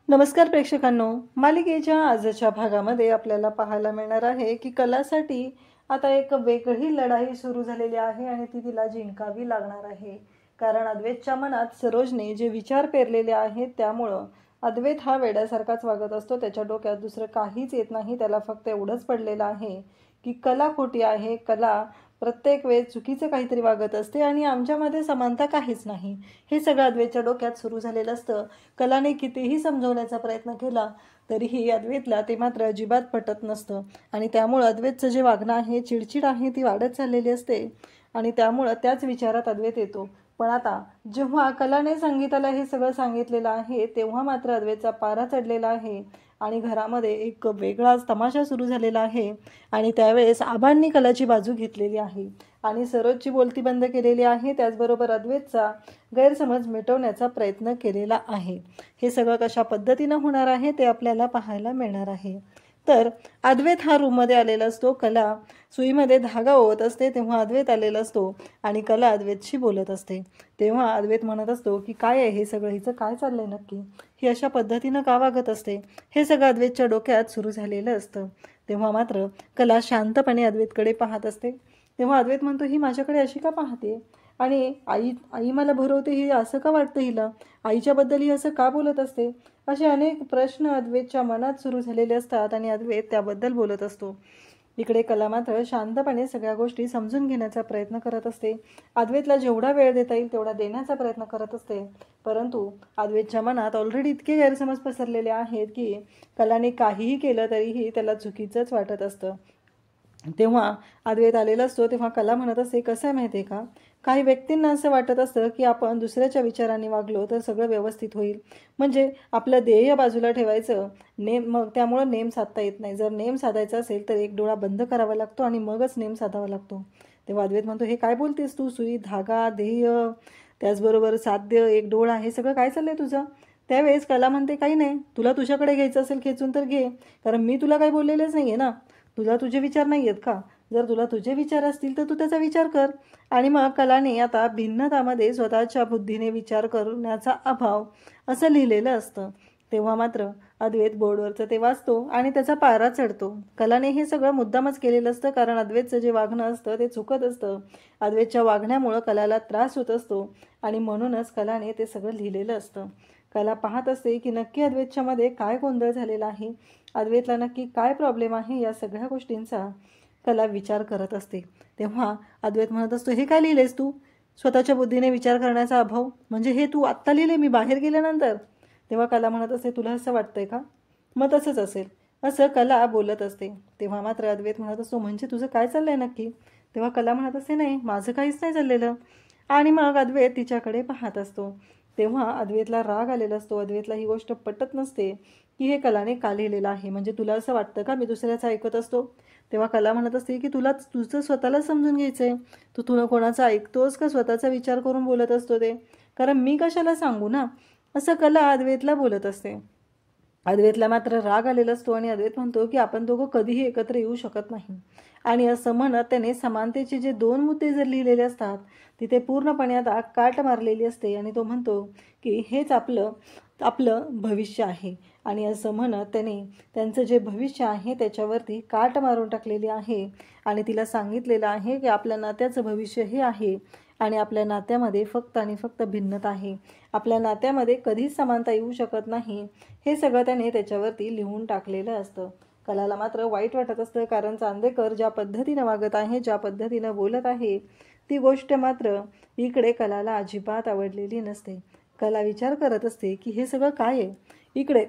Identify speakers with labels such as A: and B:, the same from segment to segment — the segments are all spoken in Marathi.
A: नमस्कार प्रेक्षकांनो, मालिकेच्या आजच्या भागामध्ये आपल्याला पाहायला मिळणार आहे की कलासाठी आता एक वेगळी लढाई सुरू झालेली आहे आणि ती तिला जिंकावी लागणार आहे. कारण अद्वैतच्या मनात सरोजने जे विचार पेरलेले आहेत त्यामुळं अद्वैत हा वेड्यासारखाच वागत असतो. त्याच्या डोक्यात दुसरं काहीच येत नाही. त्याला फक्त एवढंच पडलेलं आहे की कला खोटी आहे, कला प्रत्येक वेळेस चुकीचं काहीतरी वागत असते आणि आमच्यामध्ये समानता काहीच नाही. हे सगळं अद्वैतच्या डोक्यात सुरू झालेलं असतं. कलाने कितीही समजवण्याचा प्रयत्न केला तरीही अद्वैतला ते मात्र अजिबात पटत नसतं आणि त्यामुळं अद्वैतचं जे वागणं आहे, चिडचिड आहे, ती वाढत चाललेली असते आणि त्यामुळं त्याच विचारात अद्वैत येतो. पण आता जेव्हा कलाने संगीताला हे सगळं सांगितलेलं आहे तेव्हा मात्र अद्वैतचा पारा चढलेला आहे आणि घरामध्ये एक वेगळाच तमाशा सुरू झालेला आहे आणि त्यावेळेस आबांनी कलाची बाजू घेतलेली आहे आणि सरोजची बोलती बंद केलेली आहे. त्याचबरोबर अद्वैतचा गैरसमज मिटवण्याचा प्रयत्न केलेला आहे. हे सगळं कशा पद्धतीनं होणार आहे ते आपल्याला पाहायला मिळणार आहे. तर अद्वैत हा रूममध्ये आलेला असतो. कला सुईमध्ये धागा ओवत असते तेव्हा अद्वैत आलेला असतो आणि कला अद्वैतशी बोलत असते. तेव्हा अद्वैत म्हणत असतो की काय आहे हे सगळं, हिचं काय चाललंय नक्की, ही अशा पद्धतीनं का वागत असते, हे सगळं अद्वैतच्या डोक्यात सुरू झालेलं असतं. तेव्हा मात्र कला शांतपणे अद्वैतकडे पाहत असते. तेव्हा अद्वैत म्हणतो, ही माझ्याकडे अशी का पाहते आणि आई आई मला भरवते, ही असं का वाटतं हिला, आईच्याबद्दल ही असं का बोलत असते, असे अनेक प्रश्न अद्वैतच्या मनात सुरू झालेले असतात आणि अद्वैत त्याबद्दल बोलत असतो. इकडे कला मात्र शांतपणे सगळ्या गोष्टी समजून घेण्याचा प्रयत्न करत असते. अद्वैतला जेवढा वेळ देता येईल तेवढा देण्याचा प्रयत्न करत असते. परंतु अद्वैतच्या मनात ऑलरेडी इतके गैरसमज पसरलेले आहेत की कलाने काहीही केलं तरीही त्याला चुकीचंच वाटत असतं. तेव्हा अद्वैत आलेला असतो. तेव्हा कला म्हणत असते, कसं आहे माहिती आहे का, काही व्यक्तींना असं वाटत असतं की आपण दुसऱ्याच्या विचारांनी वागलो तर सगळं व्यवस्थित होईल, म्हणजे आपलं ध्येय बाजूला ठेवायचं, मग त्यामुळं नेम साधता येत नाही. जर नेम साधायचा असेल तर एक डोळा बंद करावा लागतो आणि मगच नेम साधावा लागतो. तेव्हा अद्वैत म्हणतो, हे काय बोलतेस तू, सुई, धागा, ध्येय, त्याचबरोबर साध्य, एक डोळा, हे सगळं काय चाललंय तुझं. त्यावेळेस कला म्हणते, काही नाही, तुला तुझ्याकडे घ्यायचं असेल खेचून तर घे, कारण मी तुला काही बोललेलंच नाही आहे ना, तुला तुझे विचार नाही आहेत का, जर तुला तुझे विचार असतील तर तू त्याचा विचार कर. आणि मग कलाने आता भिन्नतामध्ये स्वतःच्या बुद्धीने विचार करण्याचा अभाव असं लिहिलेलं असतं. तेव्हा मात्र अद्वैत बोर्डवरचं ते वाचतो आणि त्याचा पारा चढतो. कलाने हे सगळं मुद्दामच केलेलं असतं, कारण अद्वैतचं जे वागणं असतं ते चुकत असतं. अद्वैतच्या वागण्यामुळं कलाला त्रास होत असतो आणि म्हणूनच कलाने ते सगळं लिहिलेलं असतं. कला पाहत असते की नक्की अद्वैतच्यामध्ये काय गोंधळ झालेला आहे, अद्वैतला नक्की काय प्रॉब्लेम आहे, या सगळ्या गोष्टींचा कला विचार करत असते. तेव्हा अद्वैत म्हणत असतो, हे काय लिहिलेस तू, स्वतःच्या बुद्धीने विचार करण्याचा अभाव, म्हणजे हे तू आत्ता लिहिले मी बाहेर गेल्यानंतर. तेव्हा कला म्हणत असते, तुला असं वाटतंय का, मग तसंच असेल, असं कला बोलत असते. तेव्हा मात्र अद्वैत म्हणत असतो, म्हणजे तुझं काय चाललंय नक्की. तेव्हा कला म्हणत असते, नाही, माझं काहीच नाही चाललेलं. आणि मग अद्वैत तिच्याकडे पाहत असतो. तेव्हा अद्वैतला राग आलेला असतो. अद्वैतला ही गोष्ट पटत नसते की हे कलाने का लिहिलेलं आहे, म्हणजे तुला असं वाटतं का मी दुसऱ्याचं ऐकत असतो. तेव्हा कला म्हणत असते की तुला तुझं स्वतःला समजून घ्यायचं आहे, तुला कोणाचं ऐकतोस का स्वतःचा विचार करून बोलत असतो ते, कारण मी कशाला सांगू ना, असं कला अद्वैतला बोलत असते. अद्वैतला मात्र राग आलेला असतो आणि अद्वैत म्हणतो की आपण दोघं कधीही एकत्र येऊ शकत नाही. आणि असं म्हणत त्याने समानतेचे जे 2 मुद्दे जर लिहिलेले असतात तिथे पूर्णपणे आता काट मारलेली असते आणि तो म्हणतो की हेच आपलं आपलं भविष्य आहे. आणि असं म्हणत त्याने त्यांचं जे भविष्य आहे त्याच्यावरती काट मारून टाकलेली आहे आणि तिला सांगितलेलं आहे की आपल्या नात्याचं भविष्य हे आहे आणि आपल्या नात्यामध्ये फक्त आणि फक्त भिन्नता आहे, आपल्या नात्यामध्ये कधीच समानता येऊ शकत नाही, हे सगळं त्याने त्याच्यावरती लिहून टाकलेलं असतं. कलाला मात्र वाईट वाटत असतं, कारण चांदेकर ज्या पद्धतीनं वागत आहे, ज्या पद्धतीनं बोलत आहे, ती गोष्ट मात्र इकडे कलाला अजिबात आवडलेली नसते. कला विचार करत असते की हे सगळं काय आहे. इकडे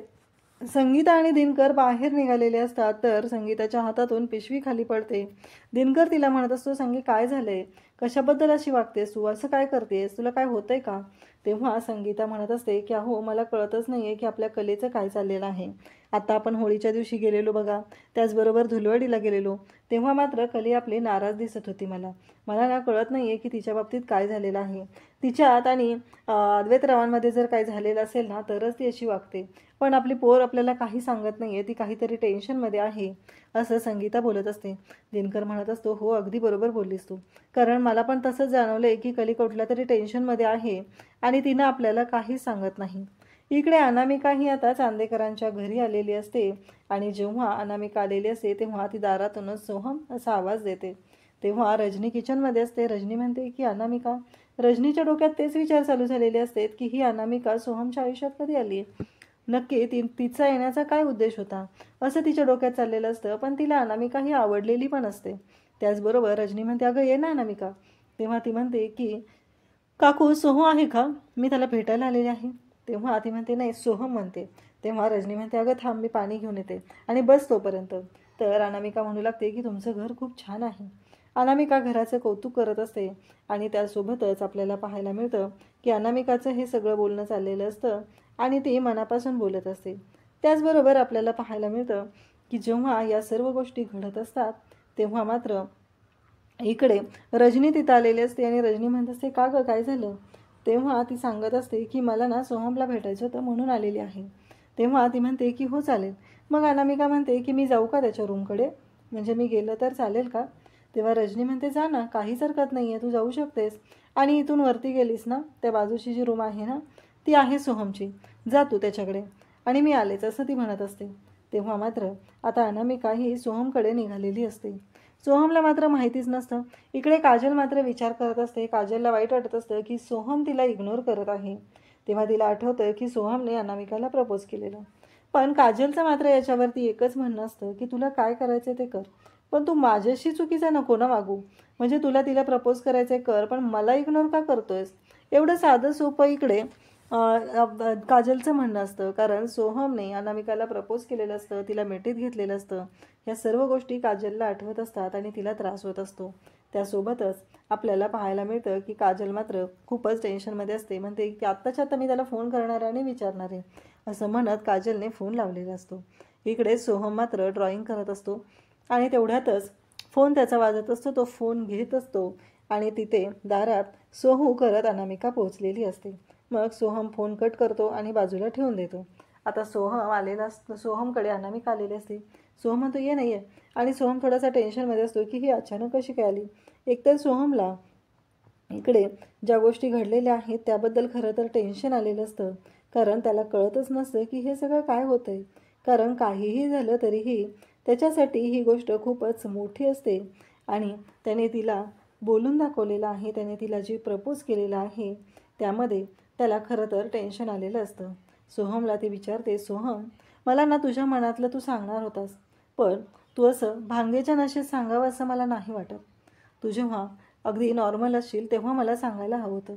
A: संगीता आणि दिनकर बाहेर निघालेले असतात तर संगीताच्या हातातून पिशवी खाली पडते. दिनकर तिला म्हणत असतो, संगी काय झालंय, कशाबद्दल अशी वागतेस तू, असं काय करतेस, तुला काय होतंय का. तेव्हा संगीता म्हणत असते की अहो मला कळतच नाही आहे की आपल्या कलेचं काय चाललेलं आहे. आता आपण होळीच्या दिवशी गेलेलो बघा, त्याचबरोबर धुलवडीला गेलेलो, तेव्हा मात्र कली आपली नाराज दिसत होती. मला ना कळत नाही आहे की तिच्या बाबतीत काय झालेलं आहे. तिच्यात आणि अद्वैतरावांमध्ये जर काय झालेलं असेल ना तरच ती अशी वागते, पण आपली पोर आपल्याला काही सांगत नाही आहे, ती काहीतरी टेन्शनमध्ये आहे, असं संगीता बोलत असते. दिनकर म्हणत असतो, हो अगदी बरोबर बोललीस तू, कारण मला पण तसंच जाणवलं आहे की कली कुठल्या तरी टेन्शनमध्ये आहे आणि तिनं आपल्याला काहीच सांगत नाही. इकडे अनामिका ही आता चांदेकरांच्या घरी आलेली असते आणि जेव्हा अनामिका आलेली असते तेव्हा ती दारातूनच सोहम असा आवाज देते. तेव्हा रजनी किचनमध्ये असते. रजनी म्हणते की अनामिका. रजनीच्या डोक्यात तेच विचार चालू झालेले असतात की ही अनामिका सोहमच्या आयुष्यात कधी आली, नक्की तिचा येण्याचा काय उद्देश होता, असं तिच्या डोक्यात चाललेलं असतं. पण तिला अनामिका ही आवडलेली पण असते. त्याचबरोबर रजनी म्हणते अगं ये ना अनामिका. तेव्हा ती म्हणते की काकू सोहम आहे का, मी त्याला भेटायला आलेली आहे. तेव्हा ती म्हणते नाही सोहम म्हणते. तेव्हा रजनी म्हणते अगं थांब मी पाणी घेऊन येते आणि बस तोपर्यंत. तर अनामिका म्हणू लागते की तुमचं घर खूप छान आहे. अनामिका घराचं कौतुक करत असते आणि त्यासोबतच आपल्याला पाहायला मिळतं की अनामिकाचं हे सगळं बोलणं चाललेलं असतं आणि ती मनापासून बोलत असते. त्याचबरोबर आपल्याला पाहायला मिळतं की जेव्हा या सर्व गोष्टी घडत असतात तेव्हा मात्र इकडे रजनी तिथं आलेली असते आणि रजनी म्हणत असते का गं काय झालं. तेव्हा ती सांगत असते की मला ना सोहमला भेटायचं होतं म्हणून आलेली आहे. तेव्हा ती म्हणते की हो चालेल. मग अनामिका म्हणते की मी जाऊ का त्याच्या रूमकडे, म्हणजे मी गेलं तर चालेल का. तेव्हा रजनी म्हणते जा ना, काहीच हरकत नाही आहे, तू जाऊ शकतेस. आणि इथून वरती गेलीस ना त्या बाजूची जी रूम आहे ना ती आहे सोहमची, जा तू त्याच्याकडे आणि मी आलेच असं ती म्हणत असते. तेव्हा मात्र आता अनामिका ही सोहमकडे निघालेली असते. सोहमला मात्र माहितीच नसतं. इकडे काजल मात्र विचार करत असते. काजलला वाईट वाटत असतं की सोहम तिला इग्नोर करत आहे. तेव्हा तिला आठवतं की सोहमने अनामिकाला प्रपोज केलेलं. पण काजलचं मात्र याच्यावरती एकच म्हणणं असतं की तुला काय करायचं ते कर, पण तू माझ्याशी चुकीचा नको ना वागू. म्हणजे तुला तिला प्रपोज करायचं कर, पण मला इग्नोर का करतोयस. एवढं साधं सोपं इकडे काजलचं म्हणणं असतं. कारण सोहमने अनामिकाला प्रपोज केलेलं असतं, तिला मिठीत घेतलेलं असतं. ह्या सर्व गोष्टी काजलला आठवत असतात आणि तिला त्रास होत असतो. त्यासोबतच आपल्याला पाहायला मिळतं की काजल मात्र खूपच टेन्शनमध्ये असते. म्हणते की आत्ताच्या आत्ता मी त्याला फोन करणार आणि विचारणार आहे, असं म्हणत काजलने फोन लावलेला असतो. इकडे सोहम मात्र ड्रॉइंग करत असतो आणि तेवढ्यातच फोन त्याचा वाजत असतो. तो फोन घेत असतो आणि तिथे दारात सोहू करत अनामिका पोहोचलेली असते. मग सोहम फोन कट करतो आणि बाजूला ठेवून देतो. आता सोहम आलेला असतो, सोहमकडे अनामिका आलेली असते. सोहम म्हणतो ये नाही आहे आणि सोहम थोडासा टेन्शनमध्ये असतो की ही अचानक कशी काय आली. एकतर सोहमला इकडे ज्या गोष्टी घडलेल्या आहेत त्याबद्दल खरं तर टेन्शन आलेलं असतं. कारण त्याला कळतच नसतं की हे सगळं काय होतं आहे. कारण काहीही झालं तरीही त्याच्यासाठी ही गोष्ट खूपच मोठी असते आणि त्याने तिला बोलून दाखवलेलं आहे. त्याने तिला जी प्रपोज केलेलं आहे त्यामध्ये त्याला खरं तर टेन्शन आलेलं असतं. सोहमला ती विचारते सोहम मला ना तुझ्या मनातलं तू सांगणार होतास, पण तू असं भांगेच्या नशेत सांगावं असं मला नाही वाटत. तू जेव्हा अगदी नॉर्मल असशील तेव्हा मला सांगायला हवं होतं.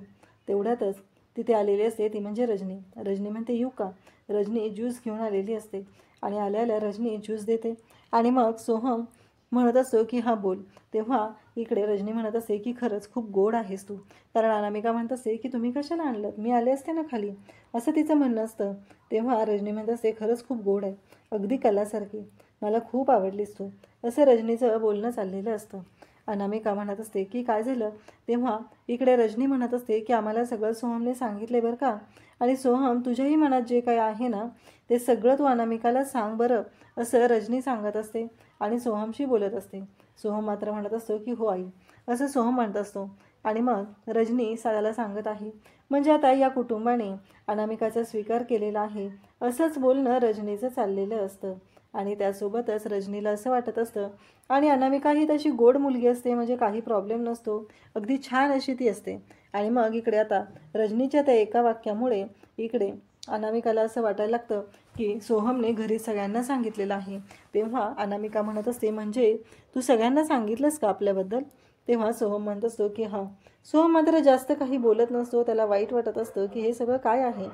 A: तेवढ्यातच तिथे आलेली असते ती म्हणजे रजनी. रजनी म्हणते येऊ का. रजनी ज्यूस घेऊन आलेली असते आणि आल्या रजनी ज्यूस देते आणि मग सोहम म्हणत असतो की हां बोल. तेव्हा इकडे रजनी म्हणत असते की खरंच खूप गोड आहेस तू. कारण अनामिका म्हणत असते की तुम्ही कशाला आणलं, मी आले असते ना खाली, असं तिचं म्हणणं असतं. तेव्हा रजनी म्हणत असते खरंच खूप गोड आहे, अगदी कलासारखी, मला खूप आवडलीस तू, असं रजनीचं बोलणं चाललेलं असतं. अनामिका म्हणत असते की काय झालं. तेव्हा इकडे रजनी म्हणत असते की आम्हाला सगळं सोहमने सांगितले बरं का, आणि सोहम तुझ्याही मनात जे काही आहे ना ते सगळं तू अनामिकाला सांग बरं, असं रजनी सांगत असते आणि सोहमशी बोलत असते. सोहम मात्र म्हणत असतो की हो आई, असं सोहम म्हणत असतो. आणि मग रजनी साळाला सांगत आहे म्हणजे आता या कुटुंबाने अनामिकाचा स्वीकार केलेला आहे असंच बोलणं रजनीचं चाललेलं असतं. आणि त्यासोबतच रजनीला असं वाटत असतं आणि अनामिका ही तशी गोड मुलगी असते, म्हणजे काही प्रॉब्लेम नसतो, अगदी छान अशी ती असते. आणि मग इकडे आता रजनीच्या त्या एका वाक्यामुळे इकडे अनामिकाला असं वाटायला लागतं की सोहमने घरी सगळ्यांना सांगितलेलं आहे. तेव्हा अनामिका म्हणत असते म्हणजे तू सगळ्यांना सांगितलंस का आपल्याबद्दल. तेव्हा सोहम म्हणत असतो की हां. सोहम मात्र जास्त काही बोलत नसतो. त्याला वाईट वाटत असतं की हे सगळं काय आहे,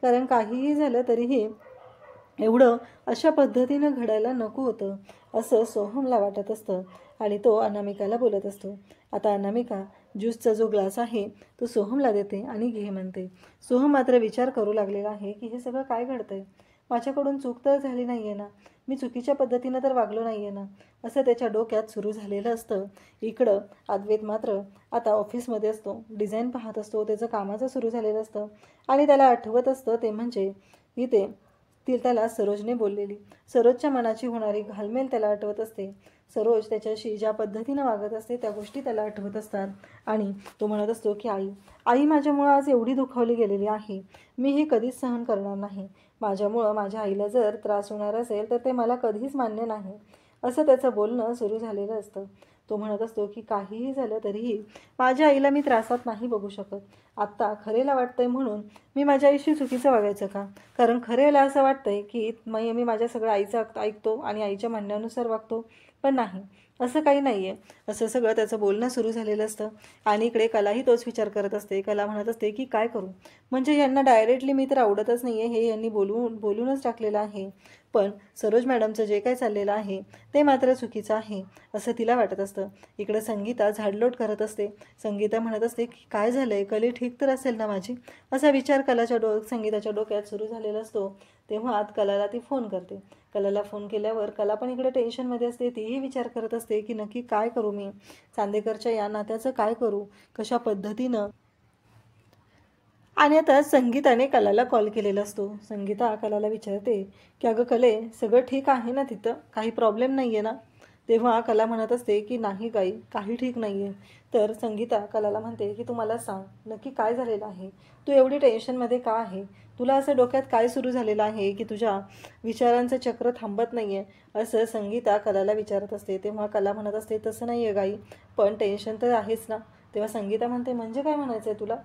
A: कारण काहीही झालं तरीही एवढं अशा पद्धतीनं घडायला नको होतं असं सोहमला वाटत असतं. आणि तो अनामिकाला बोलत असतो. आता अनामिका ज्यूसचा जो ग्लास आहे तो सोहमला देते आणि घे म्हणते. सोहम मात्र विचार करू लागलेला आहे की हे सगळं काय घडतंय, माझ्याकडून चूक तर झाली नाही आहे ना, मी चुकीच्या पद्धतीनं तर वागलो नाही आहे ना, असं त्याच्या डोक्यात सुरू झालेलं असतं. इकडं अद्वैत मात्र आता ऑफिसमध्ये असतो, डिझाईन पाहत असतो, त्याचं कामाचं सुरू झालेलं असतं आणि त्याला आठवत असतं ते म्हणजे इथे त्याला सरोजने बोललेली, सरोजच्या मनाची होणारी घालमेल त्याला आठवत असते. सरोज त्याच्याशी ज्या पद्धतीनं वागत असते त्या गोष्टी त्याला आठवत असतात आणि तो म्हणत असतो की आई माझ्यामुळं आज एवढी दुखावली गेलेली आहे, मी हे कधीच सहन करणार नाही. माझ्यामुळं माझ्या आईला जर त्रास होणार असेल तर ते मला कधीच मान्य नाही, असं त्याचं बोलणं सुरू झालेलं असतं. तो म्हणत असतो की काहीही झालं तरीही माझ्या आईला मी त्रासात नाही बघू शकत. आत्ता खरेला वाटतंय म्हणून मी माझ्या आईशी चुकीचं वागायचं का? कारण खरेला असं वाटतंय की मी माझ्या सगळं आईचं ऐकतो आणि आईच्या म्हणण्यानुसार वागतो. पण नाही, असं काही नाही आहे. असं सगळं त्याचं बोलणं सुरू झालेलं असतं आणि इकडे कलाही तोच विचार करत असते. कला म्हणत असते की काय करू, म्हणजे यांना डायरेक्टली मी तर आवडतच नाही आहे हे यांनी बोलूनच टाकलेलं आहे. पण सरोज मॅडमचं जे काही चाललेलं आहे ते मात्र चुकीचं आहे असं तिला वाटत असतं. इकडं संगीता झाडलोट करत असते. संगीता म्हणत असते की काय झालंय, कली ठीक तर असेल ना माझी, असा विचार संगीताच्या डोक्यात सुरू झालेला असतो. तेव्हा कलाला ती फोन करते. कलाला फोन केल्यावर कला पण इकडे टेन्शनमध्ये असते. तीही विचार करत असते की नक्की काय करू मी, चांदेकरच्या या नात्याचं काय करू, कशा पद्धतीनं. आणि आता संगीताने कलाला कॉल केलेला असतो. संगीता कलाला विचारते की अगं कले, सगळं ठीक आहे ना, तिथं काही प्रॉब्लेम नाही आहे ना? तेव्हा कला म्हणत असते की नाही काही ठीक नाही आहे. तर संगीता कलाला म्हणते की तू मला सांग नक्की काय झालेलं आहे, तू एवढी टेन्शनमध्ये का आहे, तुला असं डोक्यात काय सुरू झालेलं आहे की तुझ्या विचारांचं चक्र थांबत नाही आहे, असं संगीता कलाला विचारत असते. तेव्हा कला म्हणत असते तसं नाही आहे गाई, पण टेन्शन तर आहेच ना. तेव्हा संगीता म्हणते म्हणजे काय म्हणायचं आहे तुला?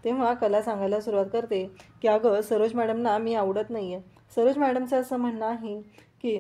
A: तेव्हा कला सांगायला सुरुवात करते की अगं सरोज मॅडमना मी आवडत नाही आहे. सरोज मॅडमचं असं म्हणणं आहे की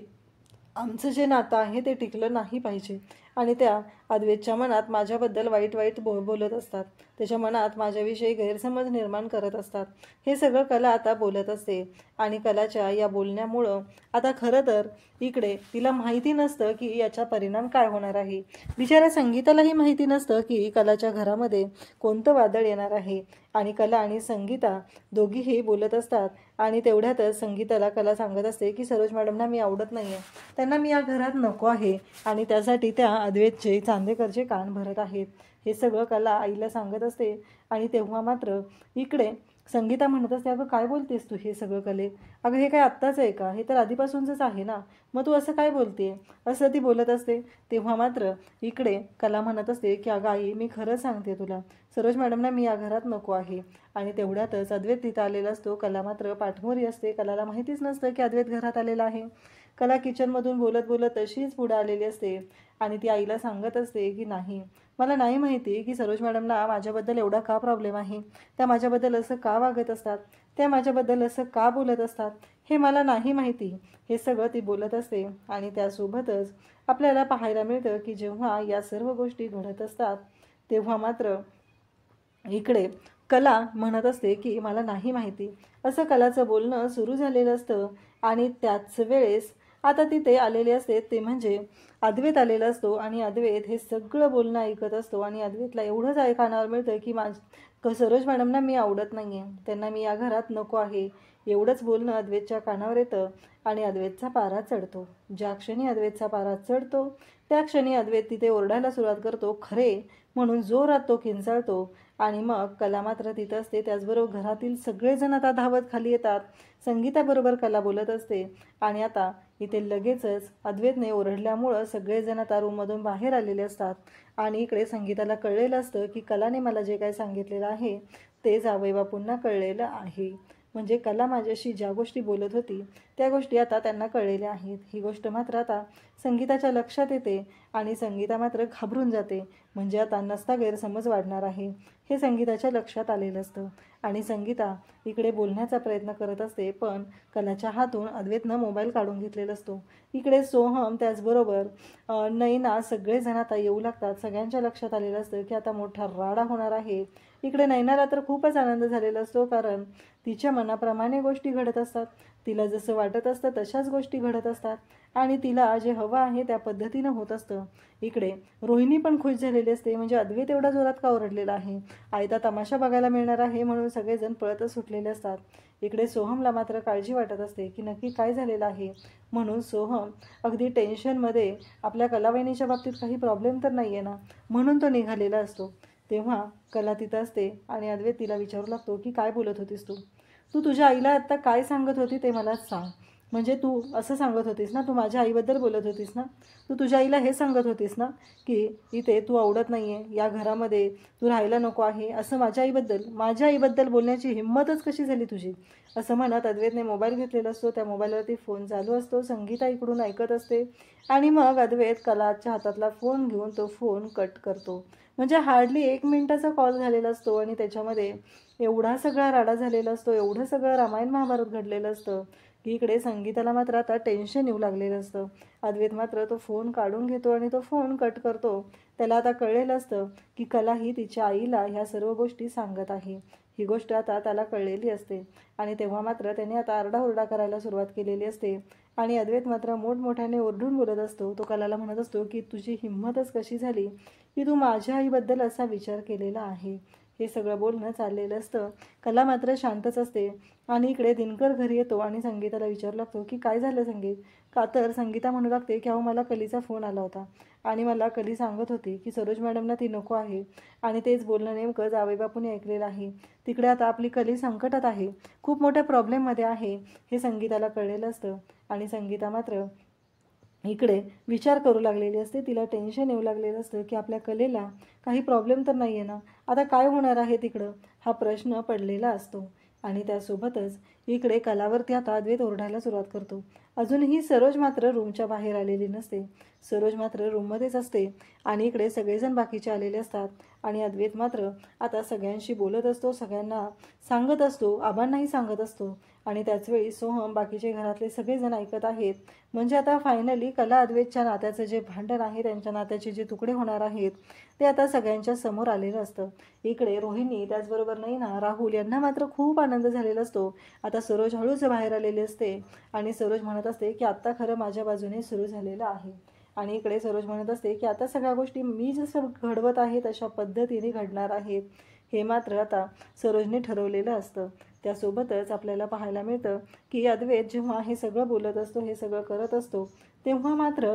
A: आमचं जे नातं आहे ते टिकलं नाही पाहिजे आणि त्या अद्वैतच्या मनात माझ्याबद्दल वाईट बोलत असतात, त्याच्या मनात माझ्याविषयी गैरसमज निर्माण करत असतात. हे सगळं कला आता बोलत असते आणि कलाच्या या बोलण्यामुळं आता खरं तर इकडे तिला माहिती नसतं की याचा परिणाम काय होणार आहे. बिचाऱ्या संगीतालाही माहिती नसतं की कलाच्या घरामध्ये कोणतं वादळ येणार आहे. आणि कला आणि संगीता दोघीही बोलत असतात आणि तेवढ्यातच संगीताला कला सांगत असते की सरोज मॅडमना मी आवडत नाही आहे, त्यांना मी या घरात नको आहे आणि त्यासाठी त्या अद्वैतचे चांदेकरचे कान भरत आहेत. हे सगळं कला आईला सांगत असते आणि तेव्हा मात्र इकडे संगीता म्हणत असते अगं काय बोलतेस तू हे सगळं कले, अगं हे काय आत्ताच आहे का, हे तर आधीपासूनच आहे ना, मग तू असं काय बोलते, असं ती बोलत असते. तेव्हा मात्र इकडे कला म्हणत असते की अगं आई मी खरं सांगते तुला, सरोज मॅडमना मी या घरात नको आहे. आणि तेवढ्यातच अद्वैत तिथं आलेला असतो. कला मात्र पाठमोरी असते. कलाला माहितीच नसतं की अद्वैत घरात आलेला आहे. कला किचनमधून बोलत बोलत तशीच पुढे आलेली असते आणि ती आईला सांगत असते की नाही, मला नाही माहिती की सरोज मॅडमना माझ्याबद्दल एवढा का प्रॉब्लेम आहे, त्या माझ्याबद्दल असं का वागत असतात, त्या माझ्याबद्दल असं का बोलत असतात, हे मला नाही माहिती. हे सगळं ती बोलत असते आणि त्यासोबतच आपल्याला पाहायला मिळतं की जेव्हा या सर्व गोष्टी घडत असतात तेव्हा मात्र इकडे कला म्हणत असते की मला नाही माहिती, असं कलाचं बोलणं सुरू झालेलं असतं. आणि त्याच वेळेस आता तिथे आलेले असते ते म्हणजे अद्वैत आलेला असतो आणि अद्वैत हे सगळं बोलणं ऐकत असतो आणि अद्वैतला एवढंच कानावर मिळतं की सरोज मॅडमना मी आवडत नाही आहे, त्यांना मी या घरात नको आहे, एवढंच बोलणं अद्वैतच्या कानावर येतं आणि अद्वैतचा पारा चढतो. ज्या क्षणी अद्वैतचा पारा चढतो त्या क्षणी अद्वैत तिथे ओरडायला सुरुवात करतो, खरे म्हणून जोरात तो किंचाळतो आणि मग कला मात्र तिथं असते. त्याचबरोबर घरातील सगळेजण आता धावत खाली येतात. संगीताबरोबर कला बोलत असते आणि आता इथे लगेचच अद्वैतने ओरडल्यामुळं सगळेजण आता रूममधून बाहेर आलेले असतात आणि इकडे संगीताला कळलेलं असतं की कलाने मला जे काही सांगितलेलं आहे ते जावईबापूंना कळलेलं आहे. म्हणजे कला माझ्याशी ज्या गोष्टी बोलत होती त्या गोष्टी आता त्यांना कळलेल्या आहेत. ही गोष्ट मात्र आता संगीताच्या लक्षात येते आणि संगीता मात्र घाबरून जाते. म्हणजे आता नसता गैरसमज वाढणार आहे हे संगीताच्या लक्षात आलेलं असतं आणि संगीता इकडे बोलण्याचा प्रयत्न करत असते. पण कलाच्या हातून अद्वैतनं मोबाईल काढून घेतलेला असतो. इकडे सोहम त्याचबरोबर नैना सगळेजण आता येऊ लागतात. सगळ्यांच्या लक्षात आलेलं असतं की आता मोठा राडा होणार आहे. इकडे नैनाला तर खूपच आनंद झालेला असतो कारण तिच्या मनाप्रमाणे गोष्टी घडत असतात. तिला जसं वाटत असतं तशाच गोष्टी घडत असतात आणि तिला जे हवं आहे त्या पद्धतीनं होत असतं. इकडे रोहिणी पण खुश झालेली असते. म्हणजे अद्वैत एवढा जोरात का ओरडलेला आहे, आयता तमाशा बघायला मिळणार आहे म्हणून सगळेजण पळतच सुटलेले असतात. इकडे सोहमला मात्र काळजी वाटत असते की नक्की काय झालेलं आहे, म्हणून सोहम अगदी टेन्शनमध्ये आपल्या कलावहिनीच्या बाबतीत काही प्रॉब्लेम तर नाही आहे ना म्हणून तो निघालेला असतो. तेव्हा कला तिथं असते आणि अद्वैत तिला विचारू लागतो की काय बोलत होतीस तू तुझ्या आईला आत्ता काय सांगत होती ते मला सांग. म्हणजे तू असं सांगत होतीस ना, तू माझ्या आईबद्दल बोलत होतीस ना, तू तुझ्या आईला हे सांगत होतीस ना की इथे तू आवडत नाही आहे, या घरामध्ये तू राहायला नको आहे, असं माझ्या आईबद्दल बोलण्याची हिंमतच कशी झाली तुझी? असं म्हणत अद्वैतने मोबाईल घेतलेला असतो. त्या मोबाईलवरती फोन चालू असतो. संगीता इकडून ऐकत असते आणि मग अद्वैत कलाच्या हातातला फोन घेऊन तो फोन कट करतो. म्हणजे हार्डली 1 मिनिटाचा कॉल झालेला असतो आणि त्याच्यामध्ये एवढा सगळा राडा झालेला असतो, एवढं सगळं रामायण महाभारत घडलेलं असतं की इकडे संगीताला मात्र आता टेन्शन येऊ लागलेलं असतं. अद्वैत मात्र तो फोन काढून घेतो आणि तो फोन कट करतो. त्याला आता कळलेलं असतं की कला ही तिच्या आईला ह्या सर्व गोष्टी सांगत आहे. ही गोष्ट आता त्याला कळलेली असते आणि तेव्हा मात्र त्याने आता आरडाओरडा करायला सुरुवात केलेली असते आणि अद्वैत मात्र मोठमोठ्याने ओरडून बोलत असतो. तो कलाला म्हणत असतो की तुझी हिंमतच कशी झाली की तू माझ्या आईबद्दल असा विचार केलेला आहे? हे सगळं बोलणं चाललेलं असतं. कला मात्र शांतच असते आणि इकडे दिनकर घरी येतो आणि संगीताला विचारू लागतो की काय झालं संगीत? का तर संगीता म्हणू लागते की अहो मला कलीचा फोन आला होता आणि मला कली सांगत होती की सरोज मॅडमला ती नको आहे आणि तेच बोलणं नेमकं जावईबापूंनी ऐकलेलं आहे. तिकडे आता आपली कली संकटात आहे, खूप मोठ्या प्रॉब्लेममध्ये आहे, हे संगीताला कळलेलं असतं आणि संगीता मात्र इकडे विचार करू लागलेली असते. तिला टेन्शन येऊ लागलेलं असतं की आपल्या कलेला काही प्रॉब्लेम तर नाही आहे ना, आता काय होणार आहे तिकडं, हा प्रश्न पडलेला असतो. आणि त्यासोबतच इकडे कलावरती आता अद्वैत ओरडायला सुरुवात करतो. अजूनही सरोज मात्र रूमच्या बाहेर आलेली नसते. सरोज मात्र रूममध्येच असते आणि इकडे सगळेजण बाकीचे आलेले असतात आणि अद्वैत मात्र आता सगळ्यांशी बोलत असतो, सगळ्यांना सांगत असतो, आबांनाही सांगत असतो आणि त्याचवेळी सोहम बाकीचे घरातले सगळेजण ऐकत आहेत. म्हणजे आता फायनली कला अद्वैतच्या नात्याचं जे भांडण आहे, त्यांच्या नात्याचे जे तुकडे होणार आहेत, ते आता सगळ्यांच्या समोर आलेलं असतं. इकडे रोहिणी त्याचबरोबर नैना, राहुल यांना मात्र खूप आनंद झालेला असतो. आता सरोज हळूच बाहेर आलेली असते आणि सरोज म्हणत असते की आत्ता खरं माझ्या बाजूने सुरू झालेलं आहे आणि इकडे सरोज म्हणत असते की आता सगळ्या गोष्टी मी जसं घडवत आहे तशा पद्धतीने घडणार आहेत. हे मात्र आता सरोजने ठरवलेलं असतं. त्यासोबतच आपल्याला पाहायला मिळतं की अद्वैत जेव्हा हे सगळं बोलत असतो, हे सगळं करत असतो, तेव्हा मात्र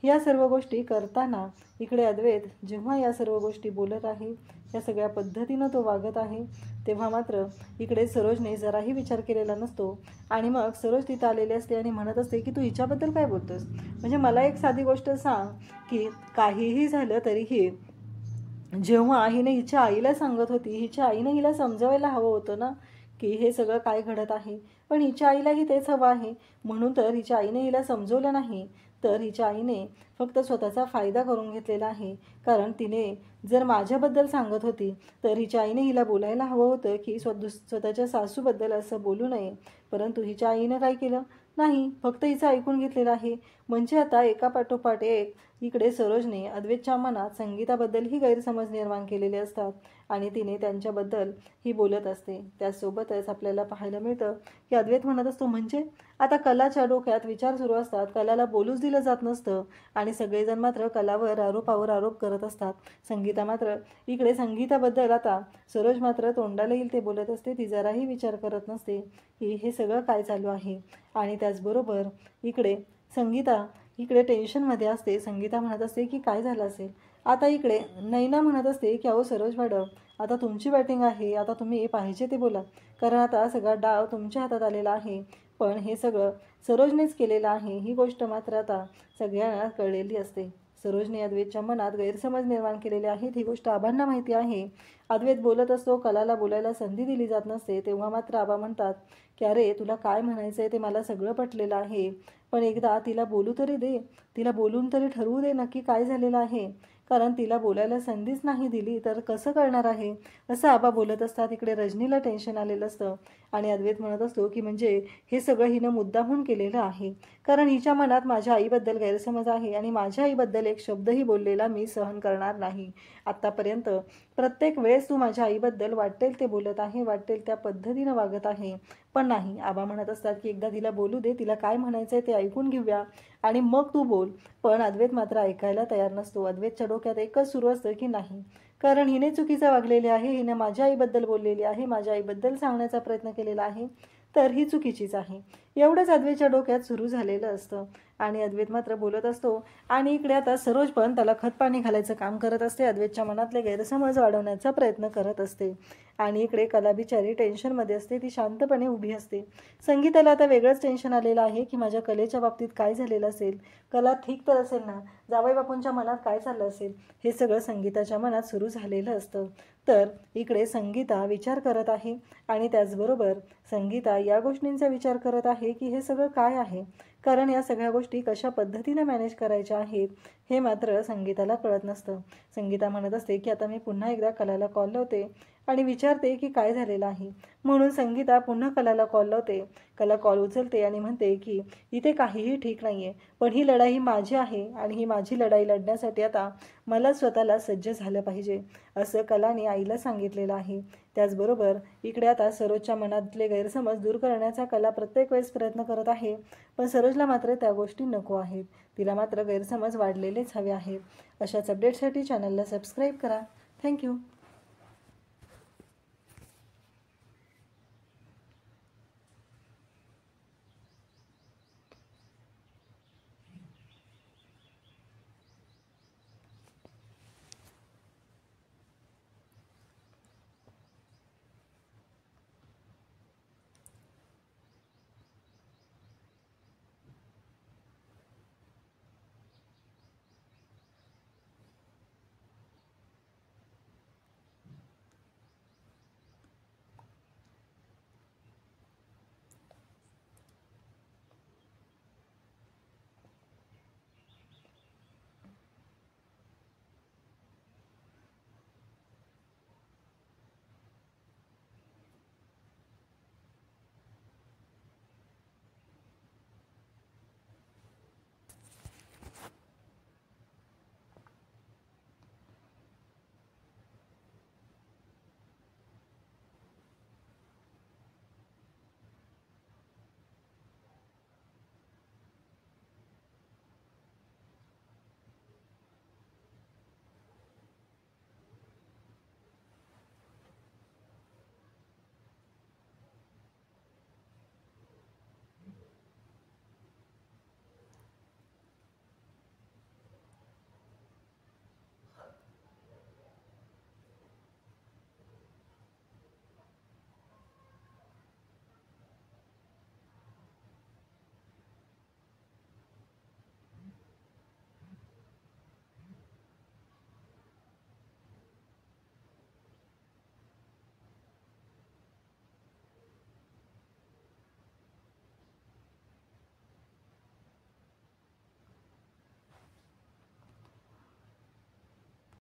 A: या सर्व गोष्टी करताना इकडे अद्वैत जेव्हा या सर्व गोष्टी बोलत आहे, या सगळ्या पद्धतीनं तो वागत आहे, तेव्हा मात्र इकडे सरोजने जराही विचार केलेला नसतो आणि मग सरोज तिथं आलेली असते आणि म्हणत असते की तू हिच्याबद्दल काय बोलतोस? म्हणजे मला एक साधी गोष्ट सांग की काहीही झालं तरीही जेव्हा हिने हिच्या आईला सांगत होती, हिच्या आईने हिला समजावायला हवं होतं ना की हे सगळं काय घडत आहे, पण हिच्या आईलाही तेच हवं आहे. म्हणून तर हिच्या आईने हिला समजवलं नाही, तर हिच्या आईने फक्त स्वतःचा फायदा करून घेतलेला आहे. कारण तिने जर माझ्याबद्दल सांगत होती तर हिच्या आईने हिला बोलायला हवं होतं की स्वतःच्या सासूबद्दल असं बोलू नये, परंतु हिच्या आईनं काय केलं? नाही, फक्त हिचं ऐकून घेतलेलं आहे. म्हणजे आता एकापाठोपाठ एक इकडे सरोजने अद्वैतच्या मनात संगीताबद्दलही गैरसमज निर्माण केलेले असतात आणि तिने त्यांच्याबद्दल ही बोलत असते. त्यासोबतच आपल्याला पाहायला मिळतं की अद्वैत म्हणत असतो म्हणजे आता कलाच्या डोक्यात विचार सुरू असतात, कलाला बोलूच दिलं जात नसतं आणि सगळेजण मात्र कलावर आरोपावर आरोप करत असतात. संगीता मात्र इकडे संगीताबद्दल आता सरोज मात्र तोंडाला येईल ते बोलत असते, ती जराही विचार करत नसते की हे सगळं काय चालू आहे. आणि त्याचबरोबर इकडे संगीता इकडे टेन्शनमध्ये असते. संगीता म्हणत असते की काय झालं असेल. आता इकडे नैना म्हणत असते की अहो सरोज मॅडम, आता तुमची बॅटिंग आहे, आता तुम्ही पाहिजे ते बोला, कारण आता सगळा डाव तुमच्या हातात आलेला आहे. पण हे सगळं सरोजनेच केलेलं आहे, ही गोष्ट मात्र आता सगळ्यांना कळलेली असते. सरोजने अद्वैतच्या मनात गैरसमज निर्माण केलेले आहेत, ही गोष्ट आबांना माहिती आहे. अद्वैत बोलत असतो, कलाला बोलायला संधी दिली जात नसते, तेव्हा मात्र आबा म्हणतात की अरे तुला काय म्हणायचं आहे ते मला सगळं पटलेलं आहे, पण एकदा तिला बोलू तरी दे, तिला बोलून तरी ठरवू दे नक्की काय झालेलं आहे, कारण तिला बोलायला संधीच नाही दिली तर कसं करणार आहे, असं आबा बोलत असतात. इकडे रजनीला टेन्शन आलेलं असतं आणि अद्वैत म्हणत असतो की म्हणजे हे सगळं हिनं मुद्दामहून केलेलं आहे, कारण हिच्या मनात माझ्या आईबद्दल गैरसमज आहे आणि माझ्या आईबद्दल एक शब्दही बोललेला मी सहन करणार नाही. आत्तापर्यंत प्रत्येक वेळेस तू माझ्या आईबद्दल वाटेल ते बोलत आहे, वाटेल त्या पद्धतीनं वागत आहे, पण नाही. आबा म्हणत असतात की एकदा तिला बोलू दे, तिला काय म्हणायचं आहे ते ऐकून घेऊया आणि मग तू बोल. पण अद्वैत मात्र ऐकायला तयार नसतो. अद्वैतच्या डोक्यात एकच सुरू असतं की नाही, कारण हिने चुकीचं वागलेले आहे, हिने माझ्या आईबद्दल बोललेली आहे, माझ्या आईबद्दल सांगण्याचा प्रयत्न केलेला आहे, तर ही चुकीचीच आहे. एवढंच अद्वैतच्या डोक्यात सुरू झालेलं असतं आणि अद्वैत मात्र बोलत असतो आणि इकडे आता सरोज पण त्याला खतपाणी घालायचं काम करत असते, अद्वैतच्या मनातले गैरसमज वाढवण्याचा प्रयत्न करत असते. आणि इकडे कला बिचारी टेन्शनमध्ये असते, ती शांतपणे उभी असते. संगीताला आता वेगळंच टेन्शन आलेलं आहे की माझ्या कलेच्या बाबतीत काय झालेलं असेल, कला ठीक तर असेल ना, जावई बापूंच्या मनात काय चाललं असेल, हे सगळं संगीताच्या मनात सुरू झालेलं असतं. तर इकडे संगीता विचार करत आहे आणि त्याचबरोबर संगीता या गोष्टींचा विचार करत आहे की हे सगळं काय आहे, कारण या सगळ्या गोष्टी कशा पद्धतीने मॅनेज करायच्या आहेत हे मात्र संगीताला कळत नसतं. संगीता म्हणत असते की आता मी पुन्हा एकदा कलाला कॉल लावते आणि विचारते की काय झालेलं आहे. म्हणून संगीता पुन्हा कलाला कॉल लावते. कला कॉल उचलते आणि म्हणते की इथे काहीही ठीक नाही आहे, पण ही लढाई माझी आहे आणि ही माझी लढाई लढण्यासाठी आता मला स्वतःला सज्ज झालं पाहिजे, असं कलाने आईला सांगितलेलं आहे. त्याचबरोबर इकडे आता सरोजच्या मनातले गैरसमज दूर करण्याचा कला प्रत्येक वेळेस प्रयत्न करत आहे, पण सरोजला मात्र त्या गोष्टी नको आहेत. तिला मात्र गैरसमज वाढलेलेच हवे आहेत. अशाच अपडेटसाठी चॅनलला सबस्क्राईब करा. थँक्यू.